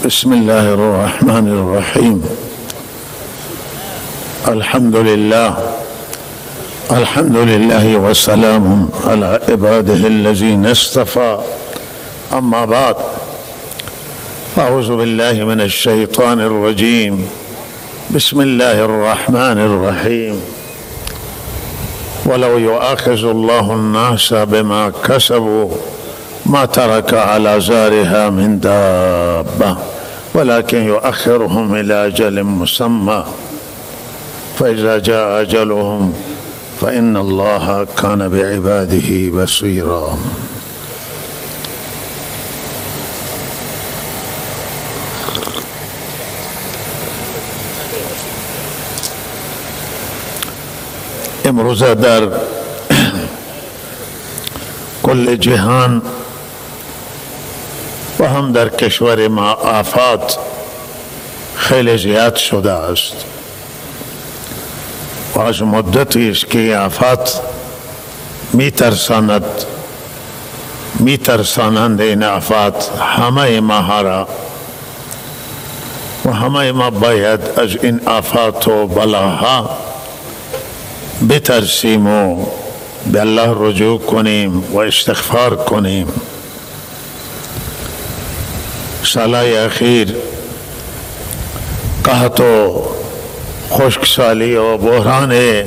بسم الله الرحمن الرحيم. الحمد لله وسلام على عباده الذين اصطفى. أما بعد، أعوذ بالله من الشيطان الرجيم. بسم الله الرحمن الرحيم. ولو يؤاخذ الله الناس بما كسبوا ما ترك على زارها من دابة ولكن يؤخرهم إلى أجل مسمى فإذا جاء أجلهم فإن الله كان بعباده بصيرا. امروز در کل جهان و هم در کشور ما آفات خیلی زیاد شده است و از مدتی است که آفات میترسانند این آفات همه ما را و همه ما باید از این آفات و بلاها بترسیم و به الله رجوع کنیم و استغفار کنیم. سالهای اخیر قحط و خشکسالی و بحران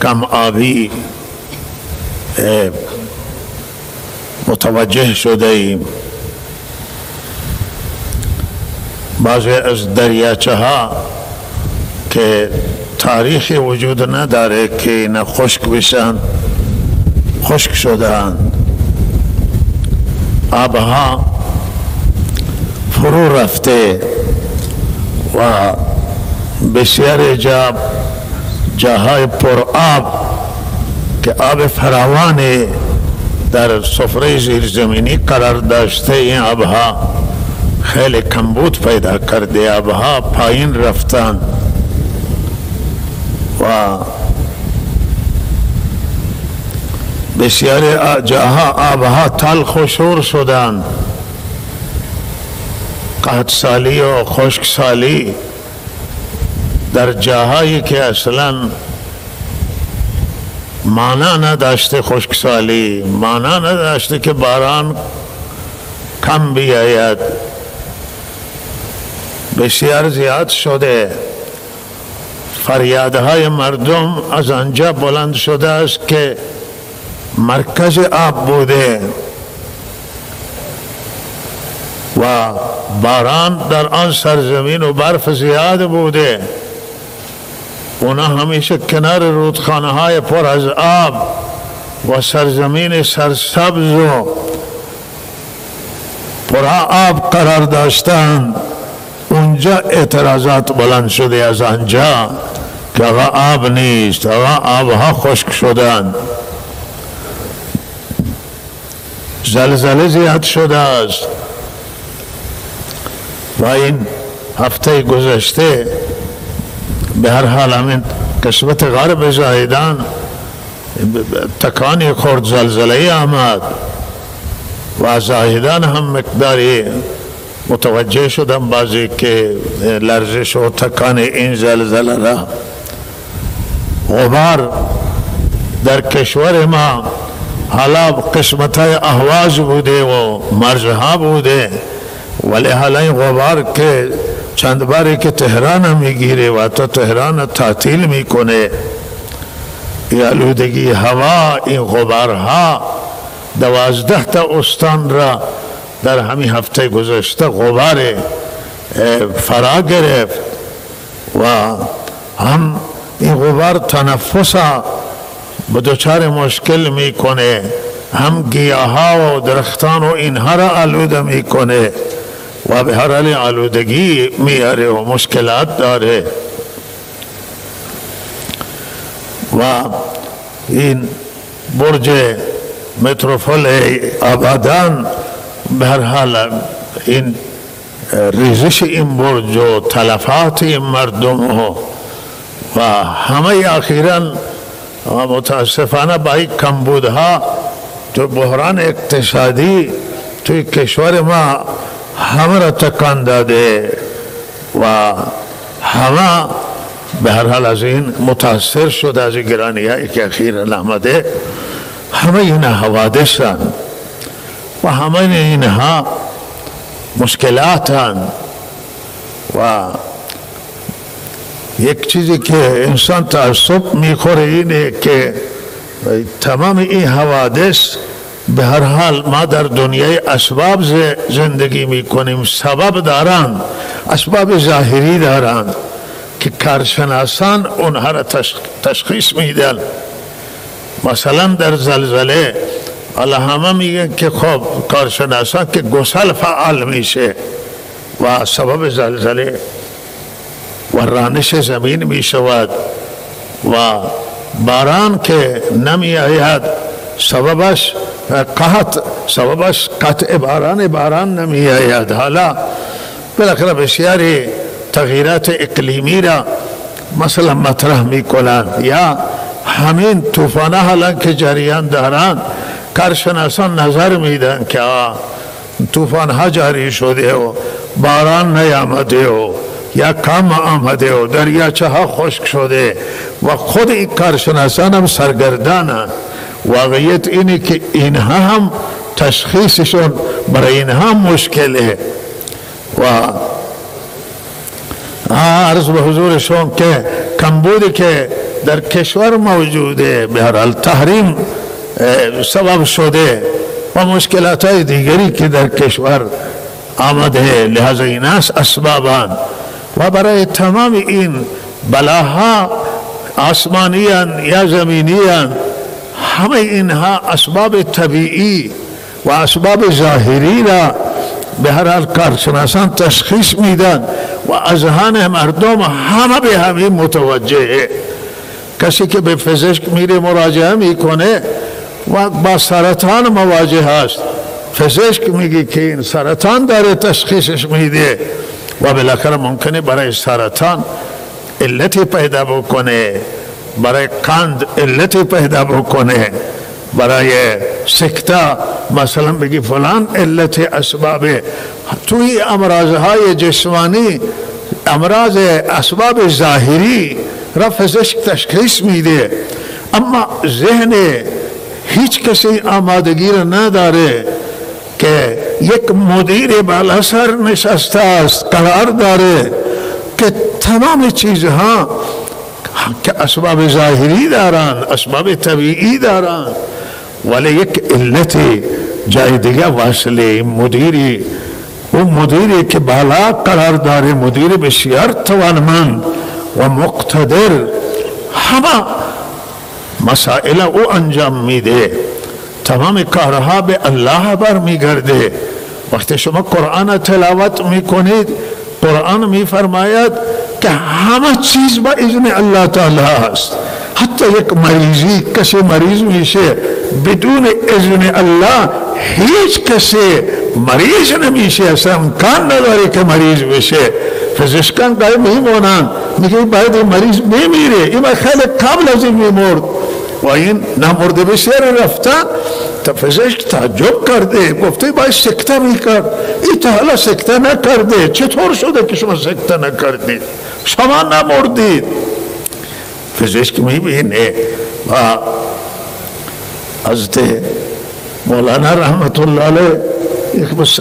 کم آبی متوجه شده ایم. بعضی از دریاچه ها که تاریخی وجود نداره که نه خشک بشن، خشک شدند. آبها فرو رفته و بسیار جاهای پر آب که آب فراوان در سفره زیرزمینی قرار داشته، این آبها خیلی کمبود پیدا کرده، آبها پایین رفتند و بسیار جاها آبها تلخ و شور شدند. قحط سالی و خشک سالی در جاهایی که اصلا معنا نداشته، خشک سالی معنا نداشته که باران کم بیاید، بسیار زیاد شده. فریادهای مردم از آنجا بلند شده است که مرکز آب بوده و باران در آن سرزمین و برف زیاد بوده. اونا همیشه کنار رودخانه های پر از آب و سرزمین سرسبز و پر آب قرار داشتند. اونجا اعتراضات بلند شده از آنجا که آقا آب نیست، آقا آبها خشک شدند. زلزله زیاد شده است و این هفته گذشته به هر حال همین قسمت غرب زاهدان تکانی خورد، زلزله آمد و زاهدان هم مقداری متوجه شدم بعضی که لرزش و تکان این زلزله را. غبار در کشور ما حالا قسمت های اهواز بوده و مرزها بوده، ولی حالا این غبار که چند باری که تهران میگیره و تا تهران تعطیل میکنه، این آلودگی هوا، این غبارها 12 تا استان را در همین هفته گذشته غبار فرا گرفت و هم این غبار تنفس به دچار مشکل میکنه، هم گیاها و درختان و اینها را آلوده میکنه و به هر حال آلودگی میاره و مشکلات داره. و این برج متروپول آبادان به هر حال این ریزش این برج و تلفات این مردم و همه اخیراً متاسفانه با این کمبودها تو بحران اقتصادی توی کشور ما همه را تکان داده و همه به هر حال از این متاثر شد، از گرانی هایی که اخیراً آمده. همه اینها حوادثند و همه اینها مشکلاتند و یک چیزی که انسان تعصب میخوره اینه که تمام این حوادث به هر حال ما در دنیای اسباب زندگی میکنیم، سبب دارند، اسباب ظاهری دارند که کارشناسان اونها را تشخیص میدن. مثلا در زلزله الله همه میگن که خب کارشناسان که گسل فعال میشه و سبب زلزله و رانش زمین میشود و باران که نمی آید سببش قطع باران نمی آید. حالا بالاخره بسیاری تغییرات اقلیمی را مثلا مطرح می کنند یا همین طوفان حالا که جریان دارند کارشناسان نظر میدن که طوفان ها جاری شده و باران نیامده و یا کم آمده و دریاچه ها خشک شده و خود این کارشناسان هم سرگردانند. واقعیت اینه که اینها هم تشخیصشون برای اینها مشکله و عرض به حضورشون که کمبودی که در کشور موجوده به هر حال تحریم سبب شده و مشکلات های دیگری که در کشور آمده، لحاظ این است اسبابان و برای تمام این بلاها آسمانیان یا زمینیان همه اینها اسباب طبیعی و اسباب ظاهری را به هر حال کارشناسان تشخیص میدن و اذهان مردم همه به همین متوجهه. کسی که به پزشک میره مراجعه میکنه و با سرطان مواجه است، پزشک میگه که این سرطان داره، تشخیصش میده و بالاخره ممکنه برای سرطان علتی پیدا بکنه، برای قند علتی پیدا بکنه، برای سکته مثلا بگی فلان علت اسباب توی امراضهای جسمانی، امراض اسباب ظاهری را پزشک تشخیص میده. اما ذهن هیچ کسی آمادگی را نداره که یک مدیر بالا سر نشسته است، قرار داره که تمام چیزها که اسباب ظاهری دارن، اسباب طبیعی دارن، ولی یک علت جای دیگه واصله. مدیری اون مدیری که بالا قرار داره، مدیر بسیار توانمند و مقتدر، همه مسائل او انجام میده، تمام کارها به الله برمیگرده. وقتی شما قرآن تلاوت میکنید، قرآن میفرماید که همه چیز با اذن الله تعالی است. حتی یک مریضی، کسی مریض میشه بدون اذن الله هیچ کسی مریض نمیشه، اصلا امکان نداره که مریض بشه. پزشکان قایم میمونن، میگه باید مریض بمیره، این خیلی قبل از این میمرد و این نمرده بسیار رفتن. تا پزشک تعجب کرده، گفته باید سکته میکرد، این تا حالا سکته نکرده، چطور شده که شما سکته نکردید؟ شما نمردید. پزشک میبینه و حضرت مولانا رحمت الله علیه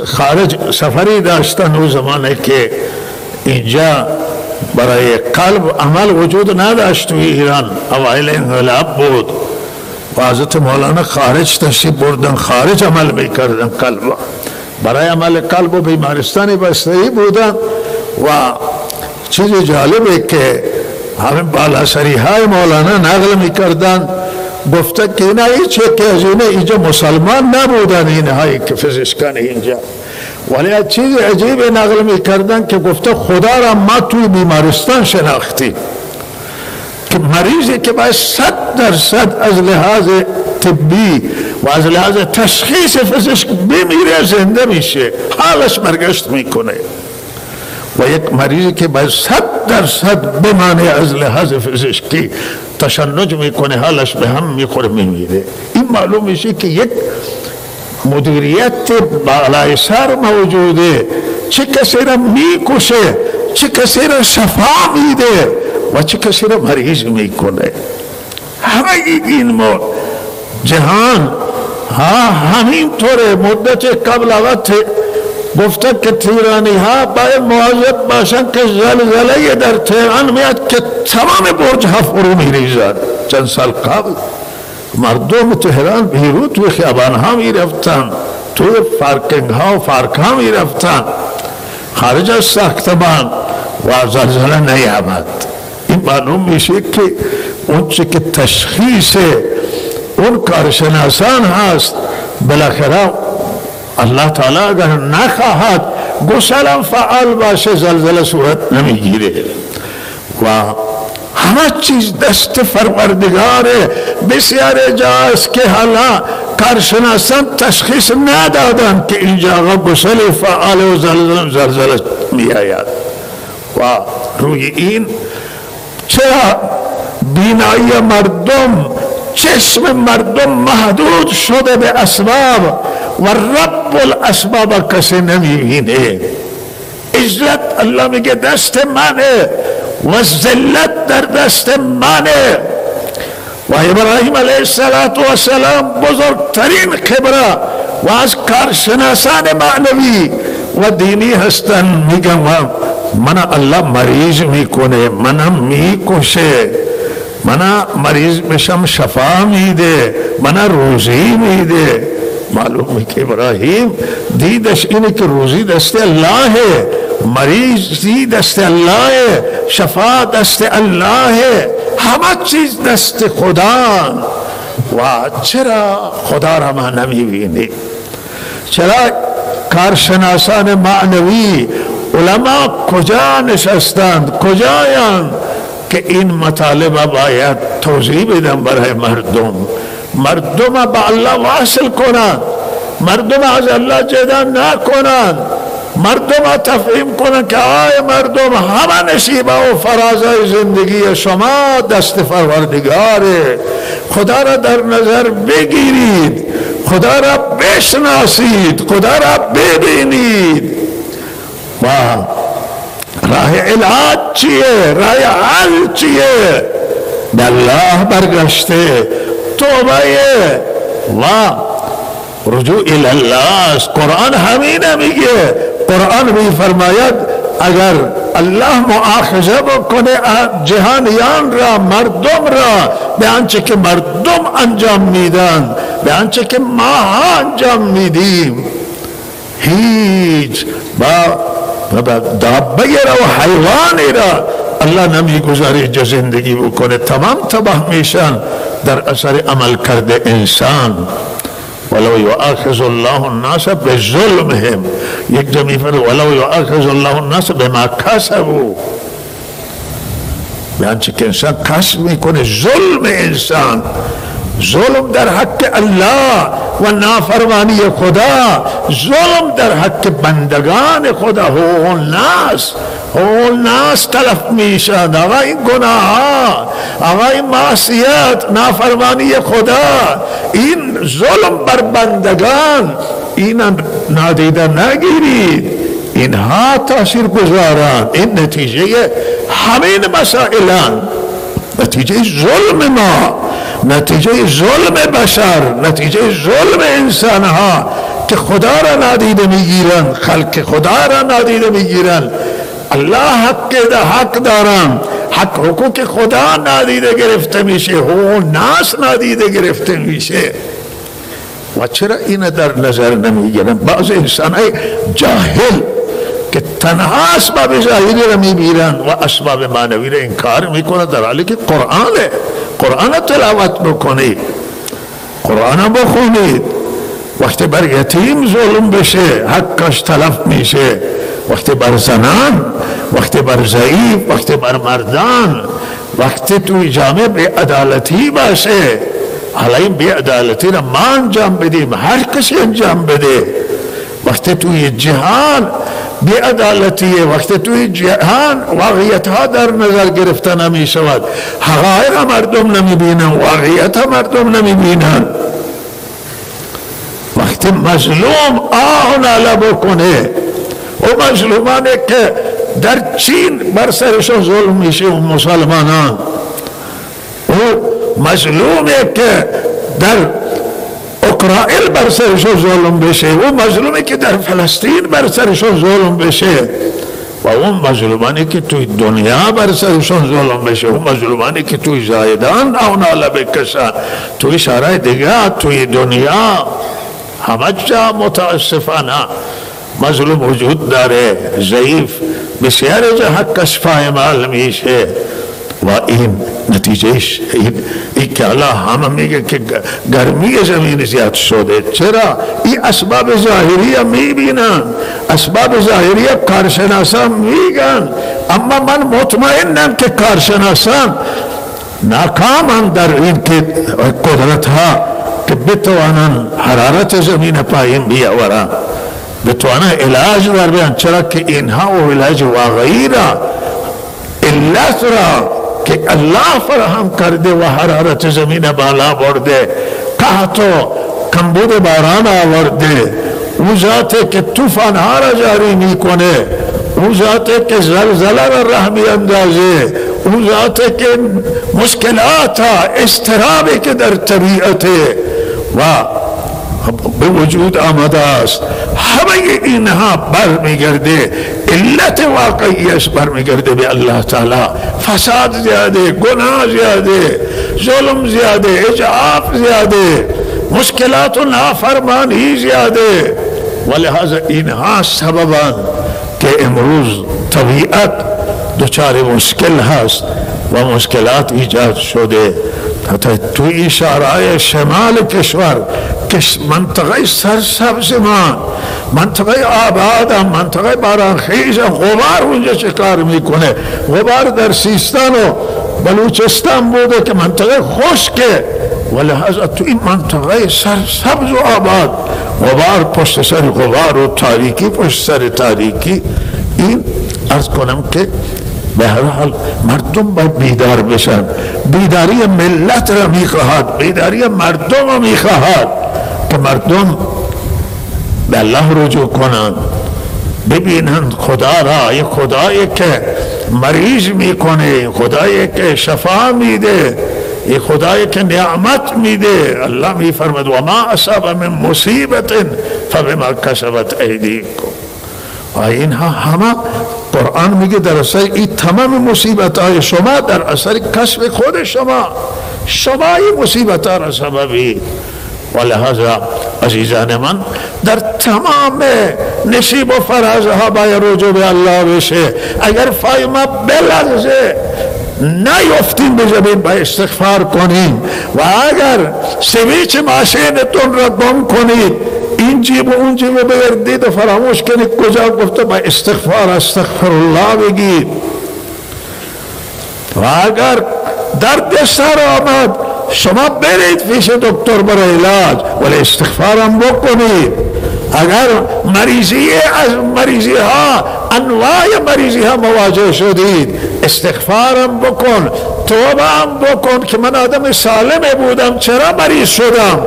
خارج سفری داشتن اون زمانه که اینجا برای قلب عمل وجود نداشت توی ایران، اوایل انقلاب بود و حضرت مولانا خارج تشریف بردن، خارج عمل میکردن قلب، برای عمل قلب و بیمارستان بستری بودن. و چیز جالبه که همین بالاسری های مولانا نقل میکردن، گفته که اینا هیچ که از اینجا مسلمان نبودن، اینهایی که فزشکان اینجا، ولی از چیز عجیب نقل میکردن که گفته خدا را ما توی بیمارستان شناختیم که مریضی که باید 100% از لحاظ طبی و از لحاظ تشخیص پزشک بمیره زنده میشه، حالش برگشت میکنه، و یک مریضی که باید 100% بمانه از لحاظ پزشکی تشنج میکنه، حالش به هم میخوره میمیره. این معلوم میشه که یک مدیریت بالای سر موجوده، چه کسی را میکشه، چه کسی را شفا میده و چه کسی را مریض میکنه. همه این جهان همین طوره. مدت قبل وقت گفته که تیرانی ها باید مواظب باشند که زلزله در تهران میاد که تمام برج ها فرو میریزد. چند سال قبل مردم تهران بیروت و خیابان ها میرفتن، توی پارکینگ ها و پارک ها میرفتن خارج از ساختمان و زلزله نیامد. این معلوم میشه که اون چه که تشخیص اون کارشناسان هست بالاخره الله تعالی اگر نخواهد گسلم فعال باشه زلزله صورت نمیگیره و همه چیز دست پروردگاره. بسیار جاست که حالا کارشناسان تشخیص ندادن که اینجا گسل فعال و زلزله می آید و روی این چرا بینایی مردم، چشم مردم محدود شده به اسباب و رب الاسباب کسی نمیبینه. عزت الله میگه دست منه و ذلت در دست منه و ابراهیم علیه السلام بزرگترین خبره و از کارشناسان معنوی و دینی هستن. میگن من الله مریض میکنه، منم میکشه، من مریض بشم شفا میده، من روزی میده. معلومه که ابراهیم دیدش اینه که روزی دست الله، مریضی دست الله، شفا دست الله، همه چیز دست خدا. و چرا خدا را ما نمیبینی؟ چرا کارشناسان معنوی علما کجا نشستند، کجایند که این مطالب باید توضیح بدن برای مردم با الله واصل کنند، مردم از الله جدا نکنند، مردم تفهیم کنند که آی مردم همه نصیبه و فرازای زندگی شما دست پروردگاره. خدا را در نظر بگیرید، خدا را بشناسید، خدا را ببینید. و راه علاج چیه؟ راه حل چیه؟ به الله برگشته، توبه و رجوع الله است. قرآن همین میگه. قرآن میفرماید اگر الله مؤاخذه بکنه جهانیان را، مردم را، به آنچه که مردم انجام میدن، به آنچه که ما انجام میدیم، هیچ با دابه را و حیوانی را الله نمیگذاره جا زندگی بکنه، تمام تباه میشن در اثر عمل کرده انسان. ولو یؤاخذ الله الناس بظلمهم، یک جا میفرماید ولو یؤاخذ الله الناس بما کسبوا، به آنچه که انسان کسب میکنه. ظلم انسان، ظلم در حق الله و نافرمانی خدا، ظلم در حق بندگان خدا. حقوق الناس تلف میشن. آقا این گناه، آقا این معصیت، نافرمانی خدا، این ظلم بر بندگان، این نادیده نگیرید. اینها تاثیر گذارند. این نتیجه همین مسائلان، نتیجه ظلم ما، نتیجه ظلم بشر، نتیجه ظلم انسان ها که خدا را نادیده میگیرن، خلق خدا را نادیده میگیرن. الله حق دارن، حقوق خدا نادیده گرفته میشه، حقوق ناس نادیده گرفته میشه. و چرا این در نظر نمیگیرن؟ بعض انسان های جاهل که تنها اسباب ظاهری را میبینن و اسباب معنوی را انکار میکنن، در حالی که قرآن تلاوت بکنید، قرآن بخونید. وقتی بر یتیم ظلم بشه حقش تلف میشه، وقتی بر زنان، وقتی بر ضعیف، وقتی بر مردان، وقتی توی جامعه بی عدالتی باشه. حالا این بی عدالتی را ما انجام بدیم، هر کسی انجام بده. وقتی توی جهان بی عدالتیه، وقتی توی جهان واقعیت ها در نظر گرفته نمی شود، حقایق مردم نمی بینن، واقعیت ها مردم نمی بینن. وقتی که مظلوم آه ناله بکنه. و مظلومانی که در چین بر سرشون ظلم میشه و مسلمانان، و مظلومی که در اوکراین بر سرشون ظلم بشه، و مظلومی که در فلسطین بر سرشون ظلم بشه، و اون مظلومانی که توی دنیا بر سرشون ظلم بشه، و مظلومانی که توی زایدان او ناله بکشن، توی شهرهای دیگه توی دنیا همه جا متاسفانه مظلوم وجود داره، ضعیف بسیار جهت کشفای مال میشه. و این نتیجهش این که الله همه میگه که گرمی زمین زیاد شده. چرا؟ این اسباب ظاهریه میبینن، اسباب ظاهریه کارشناسان میگن، اما من مطمئنم که کارشناسان ناکامن در این که قدرت ها که بتوانن حرارت زمین پایین بیاورن، بتوانن علاج در بیان. چرا که اینها و علاج واقعی را، علت را که الله فراهم کرده و حرارت زمین بالا برده، قحط و کمبود باران آورده، اون ذاتی که طوفان ها را جاری میکنه، اون ذاتی که زلزله را راه می اندازه، اون ذاتی که مشکلات اضطرابی که در طبیعت و به وجود آمده است، همه اینها برمیگرده، علت واقعیش برمیگرده به الله تعالی. فساد زیاده، گناه زیاده، ظلم زیاده، اجعاف زیاده، مشکلات و نافرمانی زیاده، ولهذا اینها سببان که امروز طبیعت دچار مشکل هست و مشکلات ایجاد شده. حتی توی شهرهای شمال کشور که منطقه سرسبز ما، منطقه آباد، منطقه بارانخیز، غبار اونجا چه کار میکنه؟ غبار در سیستان و بلوچستان بوده که منطقه خشکه، ولهذا تو این منطقه سرسبز و آباد غبار پشت سر غبار و تاریکی پشت سر تاریکی. این عرض کنم که به هر حال مردم باید بیدار بشن، بیداری ملت را میخواهد، بیداری مردم را میخواهد که مردم به الله رجوع کنند، ببینند خدا را، یک خدایی که مریض میکنه، خدایی که شفا میده، یک خدایی که نعمت میده. الله میفرماد و ما اصاب من مصیبت فبما کسبت ایدیکم. و اینها همه قرآن میگه در اثر این تمام مصیبت های شما در اثر کسب خود شما این مصیبت ها را سببی. ولهذا عزیزان من در تمام نصیب و فرازها باید رجوع به الله بشه. اگر فای ما بلرزه نیفتیم به زمین با استغفار کنیم، و اگر سویچ ماشینتون را گم کنید، این جیب و اون جیب رو بگردید و فراموش کنید کجا گفته، با استغفار استغفر الله بگید. و اگر درد سر آمد شما برید پیش دکتر برای علاج، ولی استغفارم بکنید. اگر مریضی از مریضی ها، انواع مریضی ها مواجه شدید، استغفارم بکن، توبهم بکن که من آدم سالم بودم چرا مریض شدم،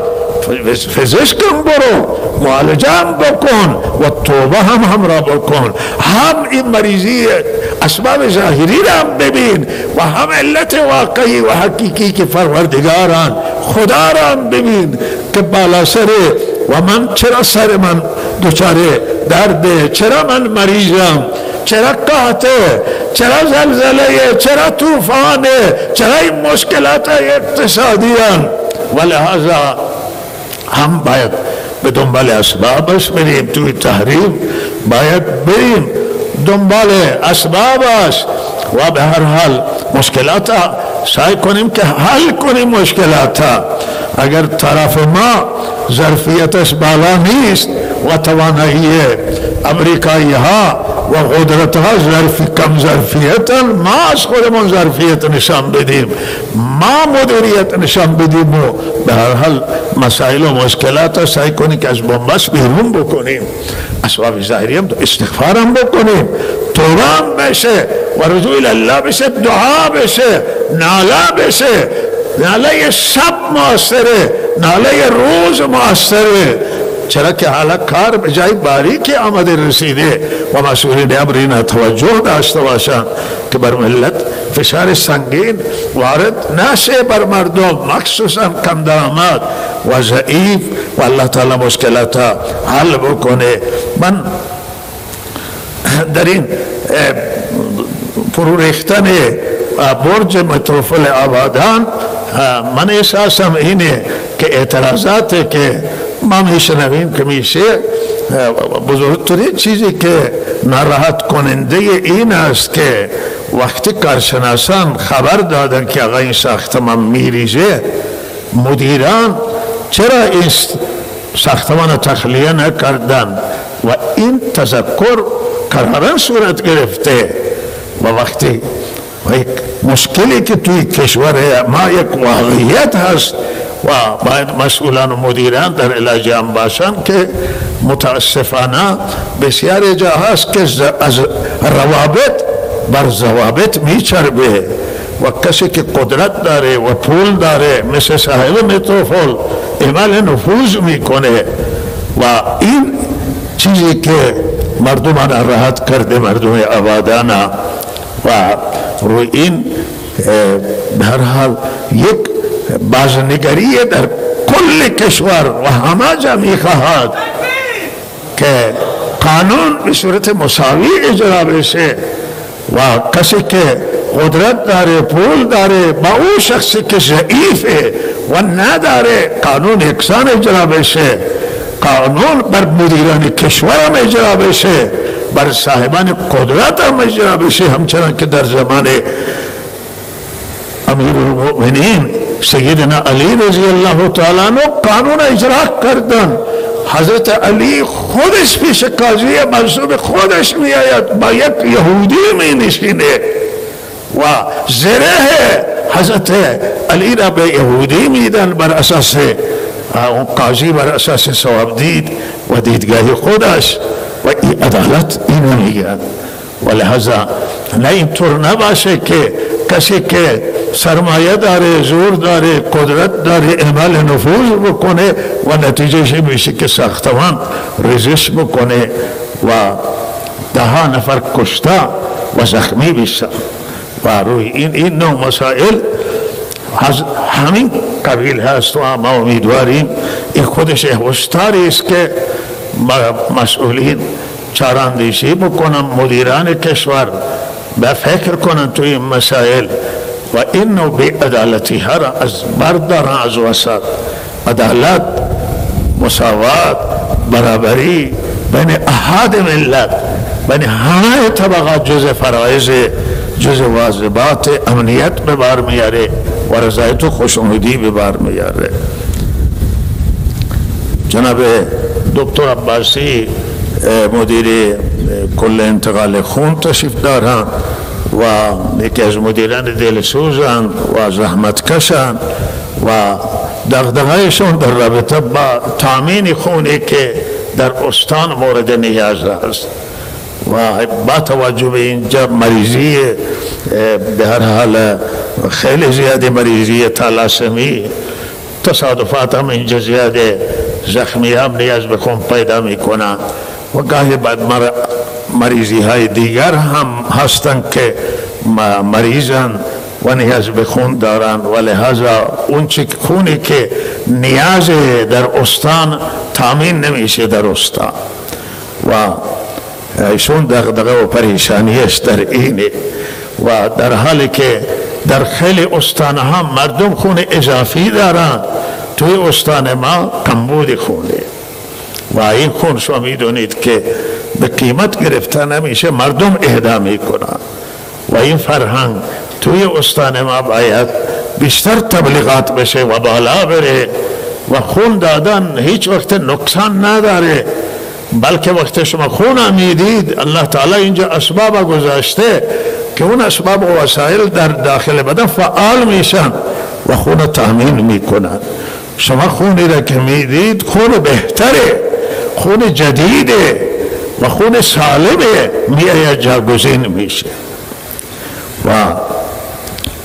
پزشکم برو، معالجم بکن و توبه هم همراه بکن. هم این مریضی اسباب ظاهری را هم ببین و هم علت واقعی و حقیقی که پروردگاران خدا را هم ببین که بالا سره و من چرا سر من دچاره درده، چرا من مریضم، چرا قحطه، چرا زلزله، چرا طوفانه، چرا این مشکلات اقتصادی هستند. ولهذا هم باید به دنبال اسبابش بریم، توی تحریم باید بریم دنبال اسبابش و به هر حال مشکلات سعی کنیم که حل کنیم مشکلات. اگر طرف ما ظرفیتش بالا نیست و توانایی امریکایی ها و قدرت ها کم ظرفیتن، ما از خودمون ظرفیت نشان بدیم، ما مدیریت نشان بدیم و به هر حال مسائل و مشکلات سعی کنیم که از بنبست بیرون بکنیم. اسباب ظاهری هم استغفارم بکنیم، توبه بشه و رجوع الله بشه، دعا بشه، ناله بشه. ناله شب موثره، ناله روز موثره. چرا که حالا کار به جای باریکی آمده رسیده و مسئولین امرینا توجه داشته باشند که بر ملت فشار سنگین وارد نشه بر مردم، مخصوصا کم درآمد و ضعیف، و الله تعالی مشکلات حل بکنه. من در این فرو ریختن برج متروفل آبادان من احساسم اینه که اعتراضاتی که ما میشنویم که میشه بزرگترین چیزی که ناراحت کننده این است که وقتی کارشناسان خبر دادن که آقا این ساختمان میریزه، مدیران چرا این ساختمان تخلیه نکردن و این تذکر قرارن صورت گرفته؟ و وقتی یک مشکلی که توی کشور ما یک واقعیت هست و باید مسئولان و مدیران در علاج هم باشن که متاسفانه بسیار جا هست که از روابط بر ضوابط میچربه و کسی که قدرت داره و پول داره مثل صاحب متروفول عمل نفوذ میکنه و این چیزی که مردمان راحت کرده، مردم آبادان و روی این به هر حال یک بازنگری در کل کشور و همه جا میخواهد که قانون به صورت مساوی اجرا بشه و کسی که قدرت داره، پول داره، با اون شخصی که ضعیفه و نداره قانون یکسان اجرا بشه، قانون بر مدیران کشور هم اجرا بشه، بر صاحبان قدرت هم اجرا بشه، همچنان که در زمان امیر المؤمنین سیدنا علی رضی الله تعالی عنہ قانون اجرا کردن. حضرت علی خودش پیش قاضی منصوب خودش می آید، با یک یهودی می نشینه و زره حضرت علی را به یهودی میدن بر اساس اون قاضی بر اساس ثواب دید و دیدگاه خودش و این عدالت اینو میگن. و لحظا نه اینطور نباشه که کسی که سرمایه داره، زور داره، قدرت داره عمل نفوذ بکنه و نتیجهش میشه که ساختمان ریزش بکنه و 10 نفر کشته و زخمی بشه. و روی این نوع مسائل همین قبیل هست و ما امیدواریم این خودش هشداری است که مسئولین چاراندیشی بکنن، مدیران کشور به فکر کنن توی این مسائل و این نوع بی‌عدالتی ها را از بردارن از وسط. عدالت، مساوات، برابری بین احد ملت، بین همه طبقات جز فرائض، جز واجبات امنیت به بار میاره و رضایت و خوشنودی به بار میاره. جناب دکتر عباسی مدیر کل انتقال خون تشریف دارن و یکی از مدیران دلسوزن و زحمتکشن و دغدغه‌شون در رابطه با تامین خونی که در استان مورد نیاز است و با توجه به اینجا مریضی به هر حال خیلی زیادی مریضی تالاسمی، تصادفات هم اینجا زیاده، زخمی هم نیاز به خون پیدا میکنن و گاهی بعد مریضی های دیگر هم هستن که مریضن و نیاز به خون دارن و لحاظا اون چی خونی که نیاز در استان تامین نمیشه در استان و ایشون دغدغه و پریشانیش در اینه و در حالی که در خیلی استان ها مردم خون اضافی دارن، توی استان ما کمبود خونه و این خون شما میدونید که به قیمت گرفته نمیشه، مردم اهدا میکنن و این فرهنگ توی استان ما باید بیشتر تبلیغات بشه و بالا بره و خون دادن هیچ وقت نقصان نداره، بلکه وقتی شما خون میدید الله تعالی اینجا اسباب گذاشته که اون اسباب و وسایل در داخل بدن فعال میشن و خون تامین میکنن. شما خونی را که میدید خون بهتره، خون جدیده و خون سالمه میآید جاگزین میشه و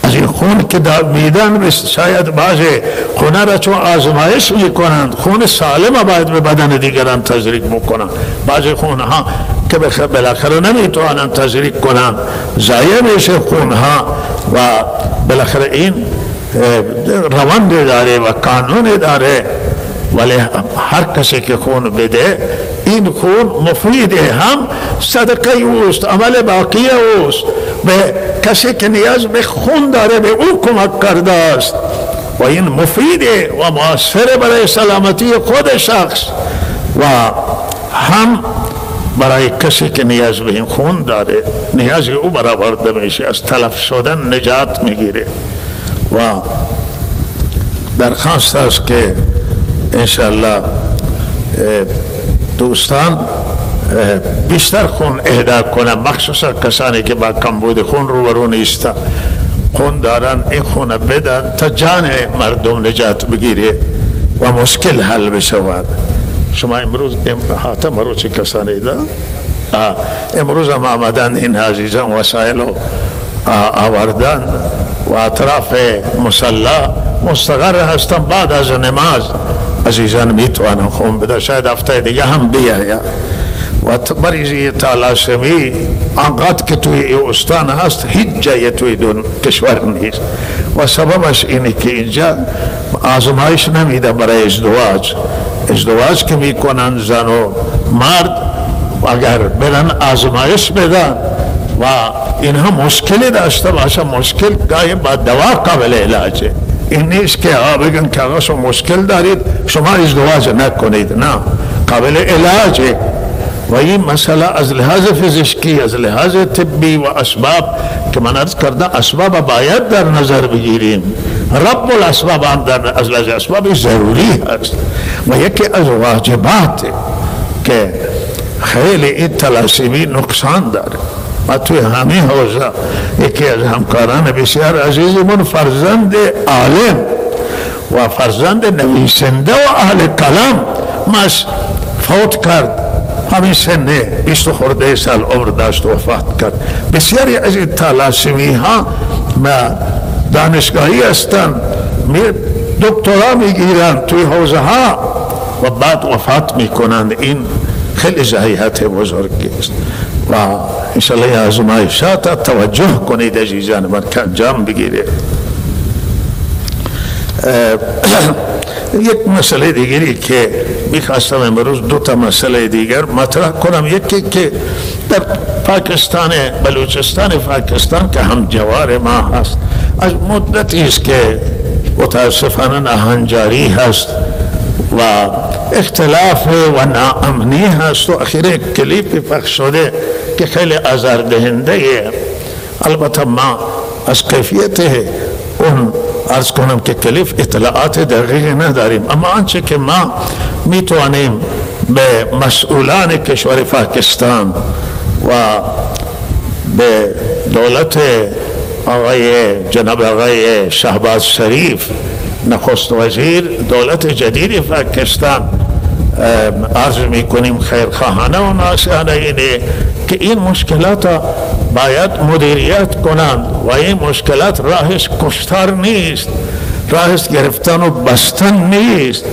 از این خون خون که میدن شاید بعضی خونه را چون آزمایش میکنند خون سالم باید به بدن دیگران تزریق بکنند، بعضی خونه ها که بالاخره نمیتوانند تزریق کنند ضایع میشه خون ها و بالاخره این روند داره و قانون داره، ولی هر کسی که خون بده این خون مفیده، هم صدقه اوست، عمل باقی اوست، به کسی که نیاز به خون داره به او کمک کرده است و این مفیده و مؤثر برای سلامتی خود شخص و هم برای کسی که نیاز به این خون داره نیاز او برآورده میشه، از تلف شدن نجات میگیره. و درخواست است که انشاءالله دوستان بیشتر خون اهدا کنن، مخصوصا کسانی که با کمبود خون روبرو نیستن، خون دارن این خون بدن تا جان مردم نجات بگیره و مشکل حل بشود. شما امروز حاتم رو چه کسانی دا؟ امروز هم آمدن این عزیزان وسایل رو آوردن و اطراف مصلا مستقر هستن، بعد از نماز عزیزان میتوانن خون بده، شاید هفته دیگه هم بیاید و مریضی تالاسمی انقدر که توی این استان هست هیچ جای توی کشور نیست و سببش اینه که اینجا آزمایش نمیده برای ازدواج که میکنن زن و مرد اگر برن آزمایش بدن و اینها مشکلی داشته باشه، مشکل گاهی با دوا قابل علاجه، این نیست که بگن که آقا شما مشکل دارید شما ازدواج نکنید، نه، قابل علاجه و این مسئله از لحاظ فیزیکی از لحاظ طبی و اسباب که من عرض کردم اسباب باید در نظر بگیریم، رب الاسباب هم در از لحاظ اسباب ضروری است و یکی از واجبات که خیلی این تلاسمی نقصان داره. ما توی همین حوزه یکی از همکاران بسیار عزیزمون فرزند عالم و فرزند نویسنده و اهل کلام ماش فوت کرد، همین سنه 20 خورده سال عمر داشت وفات کرد. بسیاری از این تلاسمی ها دانشگاهی هستند، دکترا میگیرن توی حوزه ها و بعد وفات میکنند، این خیلی ضایعات بزرگی است و انشاءالله این آزمایشات توجه کنید عزیزان من که انجام بگیره. یک مسئله دیگری که میخواستم امروز دو تا مسئله دیگر مطرح کنم، یکی که در پاکستان بلوچستان پاکستان که هم جوار ما هست از مدتی است که متاسفانه ناهنجاری هست و اختلاف و ناامنی هست و اخیره کلیپ پخش شده که خیلی آزاردهنده، البته ما از کیفیت اون عرض کنم که کلیپ اطلاعات دقیقی نداریم، اما آنچه که ما میتوانیم به مسئولان کشور پاکستان و به دولت جناب آقای شهباز شریف نخست وزیر دولت جدید پاکستان عرض میکنیم خیرخواهانه و ناصحانه اینه که این مشکلات باید مدیریت کنند و این مشکلات راهش کشتار نیست، راهش گرفتن و بستن نیست.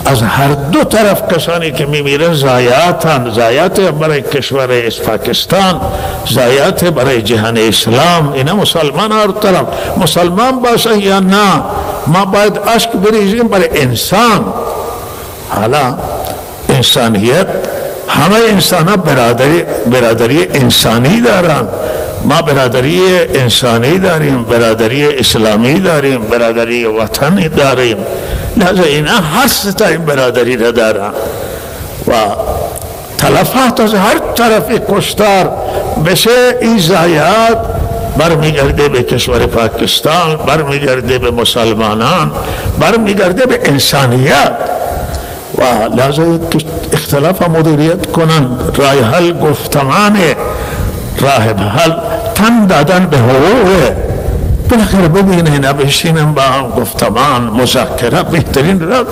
از هر دو طرف کسانی که میمیرن ضایعات برای کشور پاکستان، ضایعات برای جهان اسلام. اینا مسلمان هر طرف مسلمان باشه یا نه، ما باید اشک بریزیم برای انسان. حالا انسانیت همه انسان ها برادری انسانی دارن، ما برادری انسانی داریم، برادری اسلامی داریم، برادری وطنی داریم، لذا اینا هر ستا این برادری را دارن و تلفات از هر طرف کشتار بشه این ضایعات برمیگرده به کشور پاکستان، برمیگرده به مسلمانان، برمیگرده به انسانیت و لازم اختلاف مدیریت کنن، راه حل گفتمان، راه حل تن دادن به حقوق. بالاخره ببینین بشینن با هم گفتمان مذاکره بهترین راه،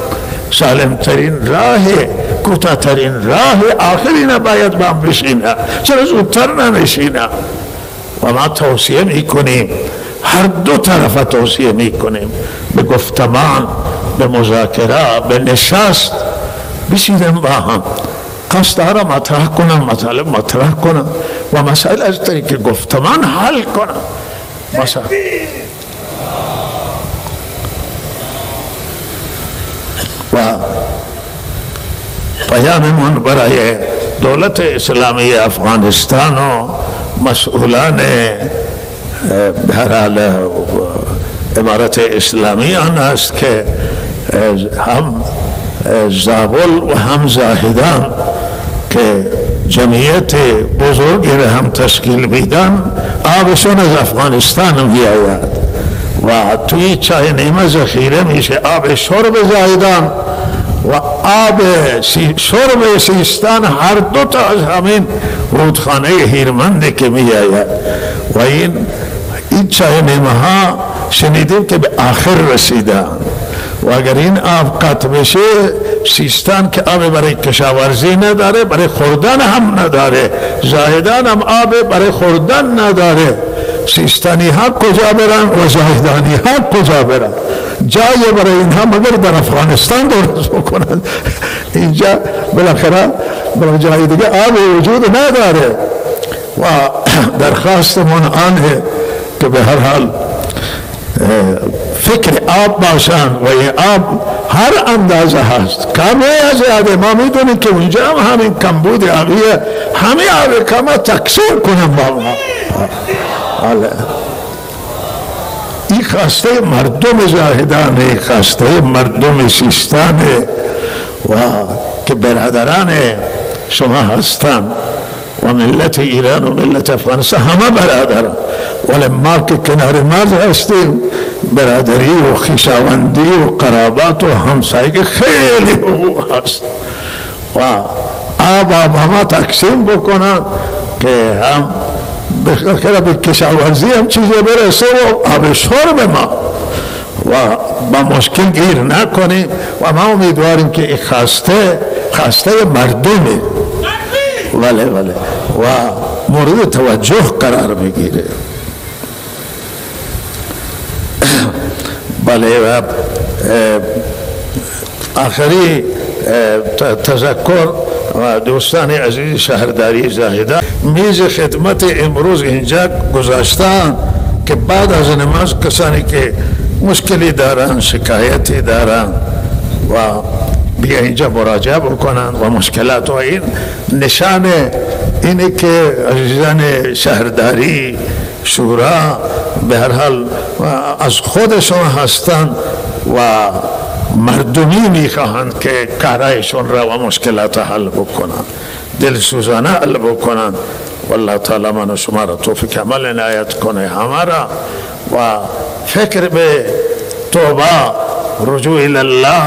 سالمترین راه، کوتاه‌ترین راه، آخرین باید با هم بشینن، چرا زودتر نمیشینن؟ و ما توصیه میکنیم هر دو طرف توصیه میکنیم به گفتمان، به مذاکره، به نشست بشینیم با هم، قصد را مطرح کنم، مطالب مطرح کنم و مسائل از طریق گفتمان حل کنم. مثلا و پیاممون برای دولت اسلامی افغانستان و مسئولان بهرحال امارت اسلامی آن است که هم زابل و هم زاهدان که جمعیت بزرگی را هم تشکیل میدن، آبشون از افغانستان می آید و توی چای نیمه ذخیره میشه آب شرب زاهدان و آب شرب سیستان، هر دو تا از همین رودخانه هیرمنده که می آید و این چای نیمه ها شنیدیم که به آخر رسیدن و اگر این آب قطع بشه سیستان که آب برای کشاورزی نداره، برای خوردن هم نداره، زاهدان هم آب برای خوردن نداره، سیستانی ها کجا برن و زاهدانی ها کجا برن؟ جای برای اینها مگر در افغانستان درست بکنند. اینجا بالاخره برای جای دیگه آب وجود نداره و درخواست من آنه که به هر حال فکر آب باشند و این آب هر اندازه هست، کم یا زیاده. ما میدونیم که اونجا هم همین کمبود آبیه، همه آب کما تقسیم کنم با ما. این خواسته مردم زاهدانه، خواسته مردم سیستانه و که برادران شما هستند و ملت ایران و ملت افغانستان همه برادران، ولی ما که کنار مرز هستیم برادری و خویشاوندی و قرابات و همسایگی خیلی حقوق هست و آب همه تقسیم بکنن که هم بخیر به کشاورزی هم چیزی برسه و آب شرب ما و با مشکل گیر نکنیم و ما امیدواریم که این خواسته مردمه ولی و مورد توجه قرار بگیره. بله آخری تذکر و دوستان عزیز شهرداری زاهدان، میز خدمت امروز اینجا گذاشتن که بعد از نماز کسانی که مشکلی دارن، شکایتی دارن و بیا اینجا مراجعه بکنن و مشکلات و این نشان اینه که عزیزان شهرداری شورا به هر حال از خودشون هستند و مردمی میخواهند که کارایشون را و مشکلات حل بکنند، دلسوزانه حل بکنند. والله تعالی من و شما را توفیق عمل عنایت کنه همه را و فکر به توبه، رجوع الله،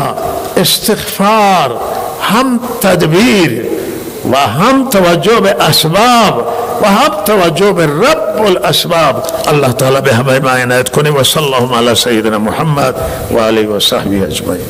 استغفار، هم تدبیر و هم توجه به اسباب و هم توجه به رب الاسباب. الله تعالی به همه ما عنایت کنه و صلی الله علی سیدنا محمد و آله و صحبه اجمعین.